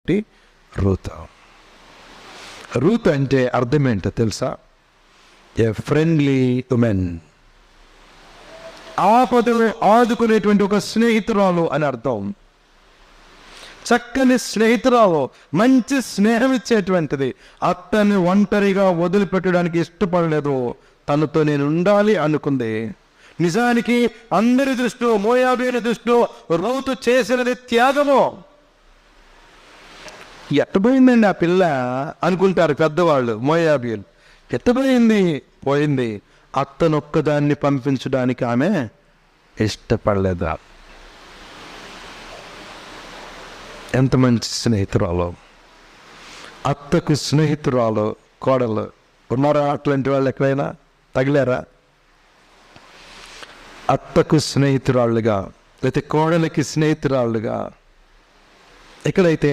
అయినటువంటి Ruth. Ruth అంటే అర్థం ఏంటో తెలుసా? ఏ ఫ్రెండ్లీ ఉమెన్, ఆపదను ఆదుకునేటువంటి ఒక స్నేహితురాలు అని అర్థం. చక్కని స్నేహితురాలు, మంచి స్నేహం ఇచ్చేటువంటిది. అతన్ని ఒంటరిగా వదిలిపెట్టడానికి ఇష్టపడలేదు, తనతో నేను ఉండాలి అనుకుంది. నిజానికి అందరి దృష్టిలో, మోయాబీయుల దృష్టిలో రూతు చేసినది త్యాగము. ఎట్టబోయిందండి ఆ పిల్ల అనుకుంటారు పెద్దవాళ్ళు, మోయాబీయులు. ఎట్టబోయింది? పోయింది. అత్తనొక్కదాన్ని పంపించడానికి ఆమె ఇష్టపడలేదా? ఎంత మంచి స్నేహితురాలు! అత్తకు స్నేహితురాలు కోడలు ఉన్నారా? అట్లాంటి వాళ్ళు ఎక్కడైనా తగిలారా? అత్తకు స్నేహితురాళ్ళుగా, లేకపోతే కోడలికి స్నేహితురాళ్ళుగా. ఎక్కడైతే